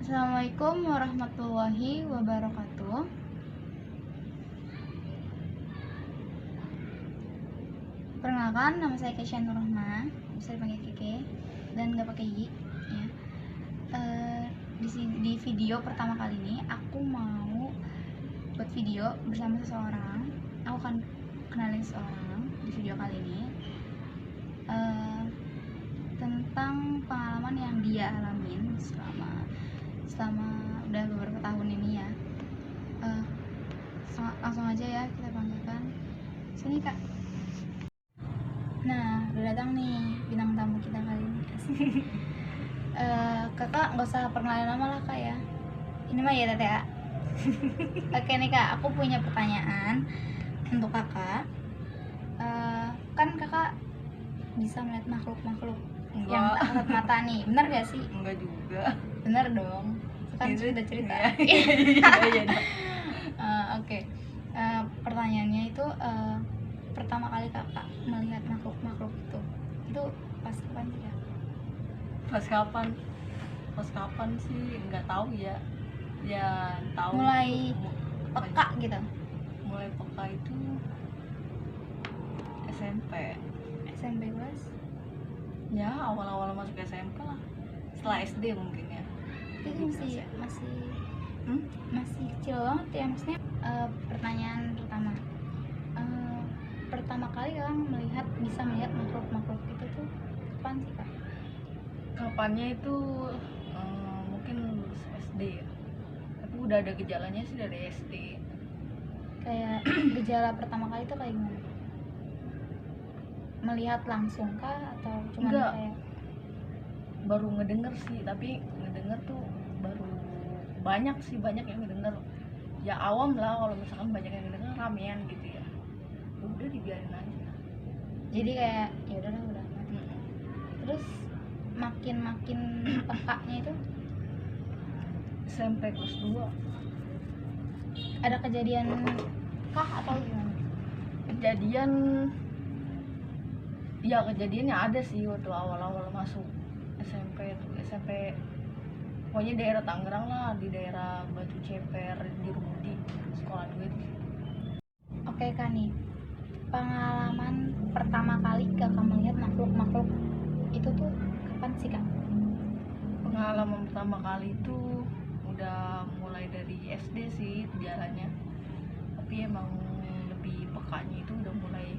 Assalamualaikum warahmatullahi wabarakatuh. Perkenalkan, nama saya Kesha Nurrahma, bisa dipanggil Keke dan nggak pakai I ya. Di video pertama kali ini aku mau buat video bersama seseorang. Aku akan kenalin seseorang di video kali ini tentang pengalaman yang dia alamin selama udah beberapa tahun ini ya. Langsung aja ya kita panggilkan. Sini Kak. Nah, udah datang nih bintang tamu kita kali ini. Kakak nggak usah perkenalan nama lah Kak ya. Ini mah ya Tete ya. Oke nih Kak, aku punya pertanyaan untuk Kakak. Kan Kakak bisa melihat makhluk-makhluk yang tak kasat mata nih, bener gak sih? Enggak juga. Bener dong, kan Itu sudah cerita. Iya. Oke. Pertanyaannya itu pertama kali Kakak melihat makhluk-makhluk itu pas kapan sih Kak? Pas kapan sih nggak tahu ya. Ya tahu. Mulai peka gitu. Mulai peka itu SMP. SMP kelas? Ya awal-awal masuk SMP lah. Setelah SD mungkin ya. Itu masih kecil banget ya, maksudnya. Pertanyaan pertama, pertama kali Kakak bisa melihat makhluk-makhluk itu tuh kapan sih Kak? Kapannya itu mungkin lulus SD ya. Tapi udah ada gejalanya sih dari SD. Kayak gejala pertama kali tuh kayak gimana? Melihat langsung kah atau cuma Enggak. kayak Baru ngedenger sih, tapi ngedenger tuh baru banyak yang ngedenger. Ya awam lah, kalau misalkan banyak yang ngedenger ramean gitu ya, udah dibiarin aja. jadi kayak ya udahlah udah. Terus makin pekaknya itu SMP kelas 2 ada kejadian kah atau gimana? kejadiannya ada sih waktu awal-awal masuk SMP tuh. SMP pokoknya daerah Tangerang lah, di daerah Batu Ceper, di Rumudi, sekolah 2 itu. Oke Kak nih, pengalaman pertama kali Kakak melihat makhluk itu tuh kapan sih Kak? Pengalaman pertama kali itu udah mulai dari SD sih jalannya, tapi emang lebih pekanya itu udah mulai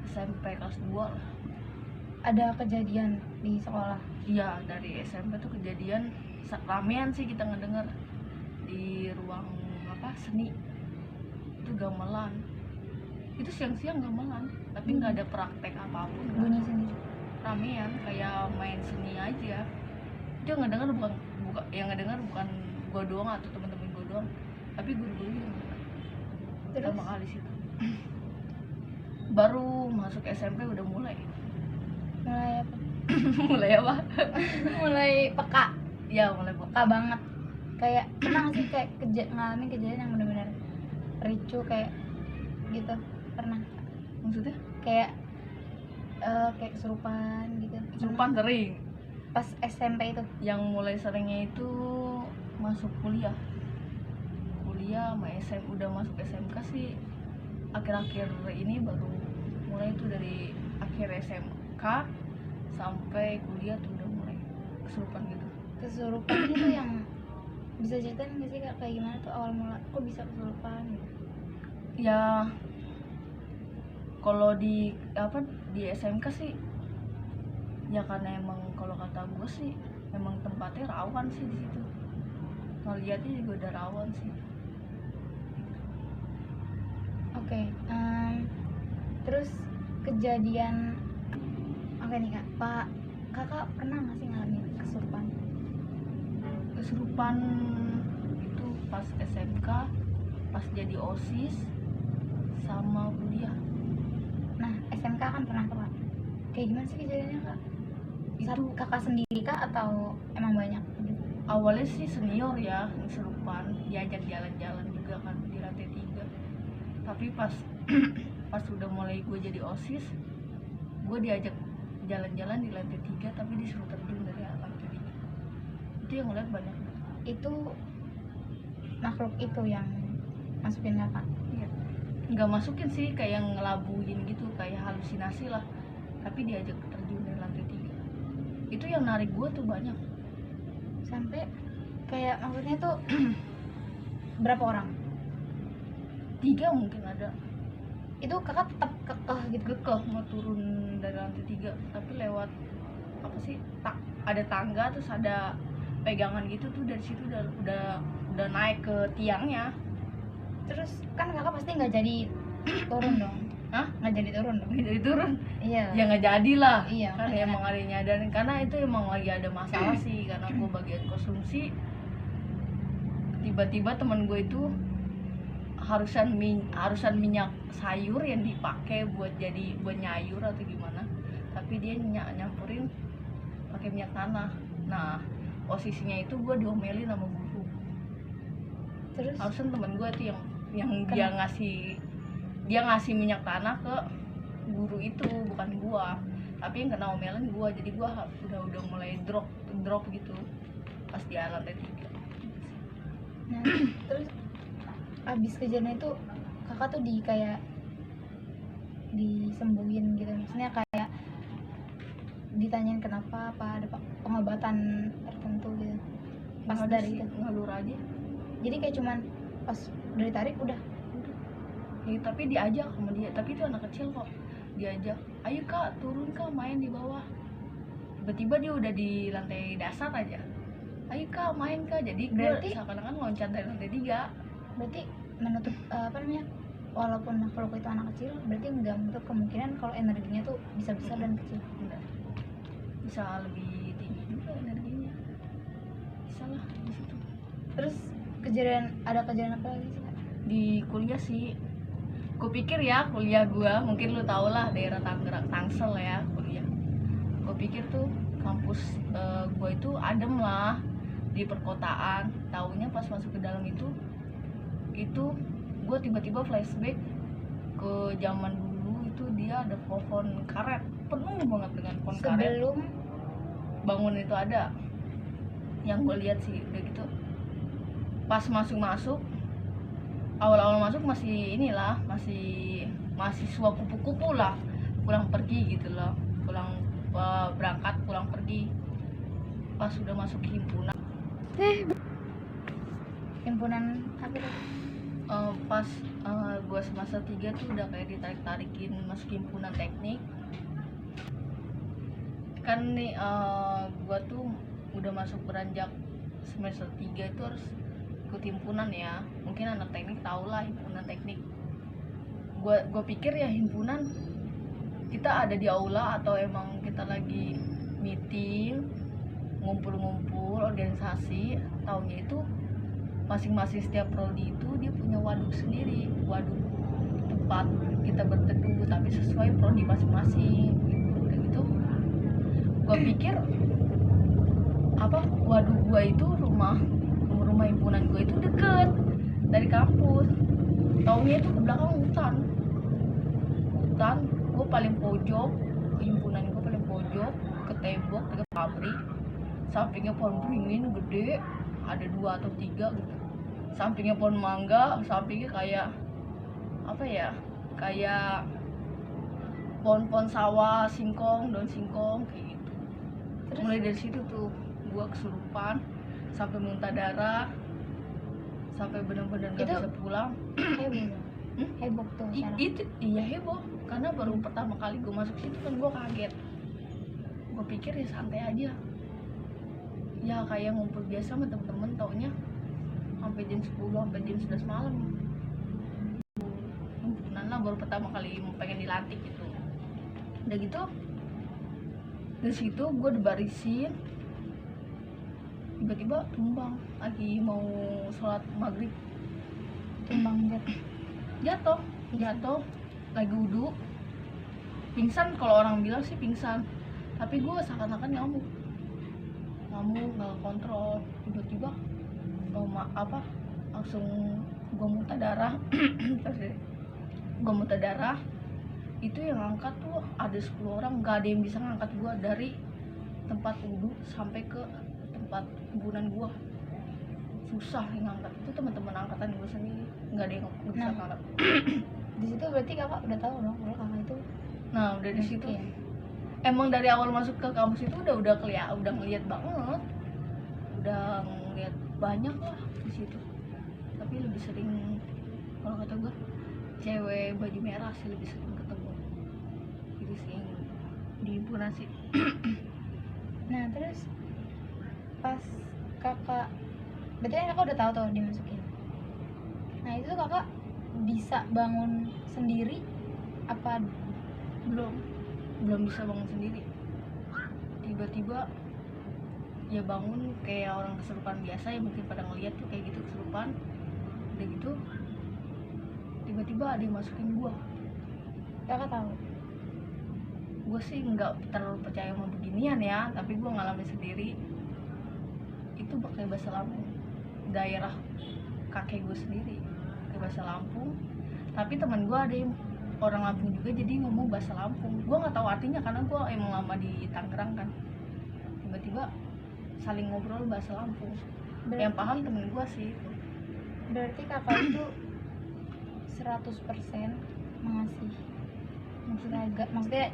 SMP kelas 2 lah. Ada kejadian di sekolah? Iya, dari SMP tuh kejadian ramean sih kita ngedenger di ruang seni itu gamelan. Itu siang-siang gamelan, tapi nggak ada praktek apapun kan. Bunyi sendiri? Ramean kayak main seni aja. Dia ngedenger bukan gua doang atau teman-teman gua doang, tapi guru-guru yang ngedenger. Pertama kali sih. Baru masuk SMP udah mulai Apa? mulai apa? Mulai peka. Ya mulai Peka banget. Kayak pernah nggak sih kayak ngalamin kejadian yang benar-benar ricu kayak gitu? Pernah? Maksudnya? Kayak kesurupan gitu? Kesurupan sering. Pas SMP itu? Yang mulai seringnya itu masuk kuliah sama udah masuk SMK sih akhir-akhir ini, baru mulai itu dari akhir SMK sampai kuliah tuh udah mulai kesurupan gitu. Kesurupan itu yang bisa ceritain nggak sih Kak, kayak gimana tuh awal mula kok bisa kesurupan gitu? Ya kalau di SMK sih ya karena emang kalau kata gue sih emang tempatnya rawan sih di situ, ngeliatnya juga udah rawan sih. Oke, terus kejadian nih Kak, Kakak pernah nggak sih ngalamin kesurupan? Kesurupan itu pas SMK, pas jadi OSIS sama kuliah. Nah, SMK kan pernah tuh Kak. Kayak gimana sih kejadiannya Kak? Itu Kakak sendiri Kak atau emang banyak? Awalnya sih senior ya kesurupan, diajak jalan-jalan juga kan di lantai 3. Tapi pas udah mulai gue jadi OSIS, gue diajak jalan-jalan di lantai 3 tapi disuruh terjun dari lantai 3. Itu yang ngeliat banyak. itu makhluk itu yang masukin kakak. Iya. Nggak masukin sih, kayak ngelabuin gitu, kayak halusinasi lah, tapi diajak terjun dari lantai 3. Itu yang narik gue tuh banyak. Sampai kayak maksudnya tuh berapa orang 3 mungkin ada. itu kakak tetap kekeh gitu. Kekeh mau turun dari lantai 3, tapi lewat apa sih, ada tangga, terus ada pegangan gitu tuh, dari situ udah naik ke tiangnya. Terus kan kakak pasti nggak jadi turun dong. Hah? Nggak jadi turun dong. Dari turun Iya. ya nggak jadi lah. Iya, Kan makanya. emang ada yang nyadarin, karena itu emang lagi ada masalah sih, karena gue bagian konsumsi. Tiba-tiba teman gue itu harusan minyak sayur yang dipakai buat nyayur atau gimana, tapi dia nyampurin pakai minyak tanah. Nah, posisinya itu gue diomelin sama guru. Terus Harusan temen gue tuh yang Kenapa? dia ngasih minyak tanah ke guru itu, bukan gua. Tapi yang kena omelan gua, jadi gua udah mulai drop gitu pas di lantai 3. nah, terus abis kejadian itu kakak tuh kayak disembuhin gitu, maksudnya kayak ditanyain kenapa, apa ada pengobatan tertentu gitu pas Nggak ada dari sih, itu. ngalur aja. Jadi kayak cuman pas dari tarik udah. Ya, tapi diajak sama dia, tapi itu anak kecil kok. Diajak, ayo kak turun kak, main di bawah. Tiba-tiba dia udah di lantai dasar aja, ayo kak main kak. Jadi gue Berarti- seakan-akan loncat dari lantai 3. Berarti menutup apa namanya, walaupun makhluk itu anak kecil, berarti nggak menutup kemungkinan kalau energinya tuh bisa besar dan kecil. Benar. Bisa lebih tinggi juga energinya, bisa lah di situ. Terus ada kejadian apa lagi sih Kak? Di kuliah sih, gue pikir ya kuliah gue, mungkin lu tau lah daerah Tangerang, Tangsel ya kuliah. Gue pikir tuh kampus gue itu adem lah di perkotaan. Taunya pas masuk ke dalam itu gue tiba-tiba flashback ke zaman dulu. Itu dia ada pohon karet, penuh banget dengan pohon karet. Sebelum Bangun itu ada, yang gue lihat sih udah gitu. Pas masuk awal-awal masuk masih inilah, masih mahasiswa kupu-kupu lah, pulang pergi gitu loh, berangkat pulang pergi. Pas sudah masuk himpunan, himpunan apa tuh? pas gue semester 3 tuh udah kayak ditarik-tarikin masuk himpunan teknik. Kan nih gue tuh udah masuk beranjak semester 3 itu harus ikut himpunan ya. Mungkin anak teknik tau lah himpunan teknik. Gue pikir ya himpunan kita ada di aula atau emang kita lagi meeting, ngumpul-ngumpul organisasi. Taunya itu masing-masing setiap prodi itu dia punya waduk sendiri, waduk tempat kita berteduh, tapi sesuai prodi masing-masing gitu. Gue pikir apa, waduk gue itu rumah himpunan gue itu deket dari kampus. Taunya itu ke belakang hutan. Gue paling pojok, himpunan gue paling pojok ke tembok dekat pabrik. Sampingnya pohon beringin gede, ada 2 atau 3 gitu. Sampingnya pohon mangga, sampingnya kayak apa ya, kayak pohon-pohon sawah, singkong, daun singkong kayak gitu. Terus? Mulai dari situ tuh gue kesurupan sampai muntah darah, sampai benar-benar gak Itu bisa pulang. heboh dong. Heboh tuh sekarang. Itu iya heboh, karena baru pertama kali gue masuk situ kan gue kaget. Gue pikir ya santai aja, ya kayak ngumpul biasa sama temen-temen. Taunya sampai jam 10 sampai jam 11 malam. Himpunan lah, baru pertama kali pengen dilantik gitu. Udah gitu dari situ gue dibarisin, tiba-tiba tumbang lagi mau sholat maghrib. Tumbang Jatuh lagi wudhu, pingsan. Kalau orang bilang sih pingsan, tapi gue seakan-akan ngamuk nggak kontrol. Tiba-tiba langsung gue muntah darah. Gue muntah darah. Itu yang angkat tuh ada 10 orang, nggak ada yang bisa ngangkat gue dari tempat wudhu sampai ke tempat himpunan gue. susah ngangkat. Itu teman-teman angkatan gue sendiri nggak ada yang bisa Nah. ngangkat. Di situ berarti kakak udah tahu dong kalau kakak itu Nah udah di situ masukin. emang dari awal masuk ke kampus itu udah ngeliat banget, udah ngeliat banyak lah di situ. Tapi lebih sering kalau kata gue cewek baju merah sih lebih sering ketemu. Itu sih yang di himpunan sih. Nah terus pas kakak, berarti kan kakak udah tahu tuh dimasukin. Nah itu tuh kakak bisa bangun sendiri apa? belum bisa bangun sendiri. Tiba-tiba ya bangun kayak orang kesurupan biasa ya, mungkin pada ngeliat tuh kayak gitu kesurupan. Udah gitu tiba-tiba ada yang masukin gua. Kakak tahu? Gue sih nggak terlalu percaya sama beginian ya, tapi gue ngalamin sendiri. Itu pakai bahasa Lampung, daerah kakek gue sendiri pakai bahasa Lampung. Tapi teman gue ada yang orang Lampung juga, jadi ngomong bahasa Lampung. Gue nggak tahu artinya karena gue emang lama di Tangerang kan. Tiba-tiba saling ngobrol bahasa Lampung. Yang paham temen gue sih itu. Berarti kakak itu 100% mengasih maksudnya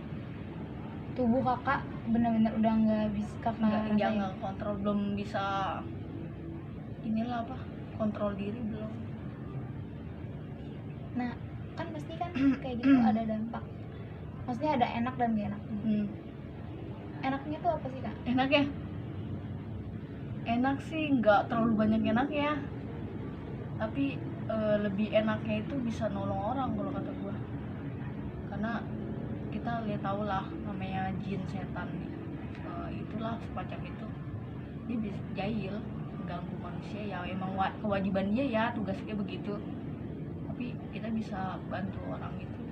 tubuh kakak benar-benar udah nggak bisa kakak rasain. nggak kontrol, belum bisa inilah apa, kontrol diri belum. Nah kan pasti kan kayak gitu ada dampak, maksudnya ada enak dan gak enak. Enaknya tuh apa sih kak? Enak ya, enak sih nggak terlalu banyak enaknya, tapi lebih enaknya itu bisa nolong orang kalau kata gue. Karena kita lihat tau lah namanya jin setan, itulah semacam itu, dia bisa jahil ganggu manusia ya, emang kewajiban dia ya, tugasnya begitu. Tapi kita bisa bantu orang itu,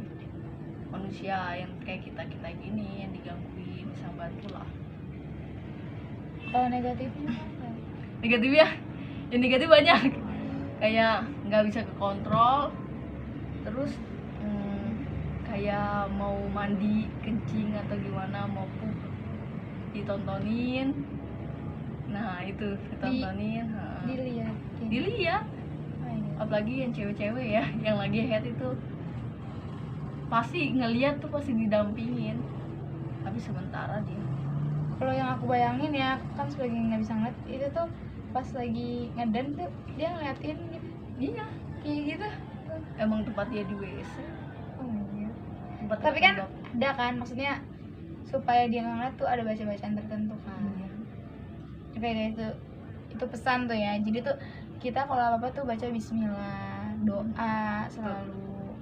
manusia yang kayak kita gini yang digangguin, bisa bantu lah. Kalau negatifnya apa? Negatif ya, yang negatif banyak, kayak nggak bisa kekontrol. Terus kayak mau mandi kencing atau gimana, mau pup ditontonin. Nah itu ditontonin, dilihat. Apalagi yang cewek-cewek ya yang lagi head itu pasti ngeliat tuh, pasti didampingin, tapi sementara dia. Kalau yang aku bayangin ya, kan sebagai nggak bisa ngeliat itu tuh pas lagi ngeden tuh dia ngeliatin gitu. Iya Kayak gitu. emang tempat dia di WC. Iya. Tempat Tapi kan terpendok. ada kan, maksudnya supaya dia nggak ngeliat tuh ada bacaan tertentu kan. Kayak itu pesan tuh ya. Jadi tuh kita kalau apa-apa tuh baca bismillah, doa selalu.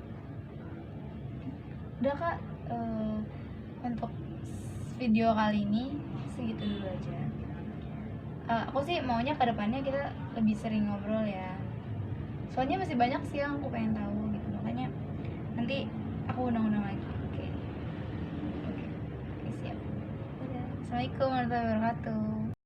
Udah kak, untuk video kali ini segitu dulu aja. Aku sih maunya ke depannya kita lebih sering ngobrol ya. Soalnya masih banyak sih yang aku pengen tahu gitu. Makanya nanti aku undang-undang lagi. Oke, siap. Dadah. Assalamualaikum warahmatullahi wabarakatuh.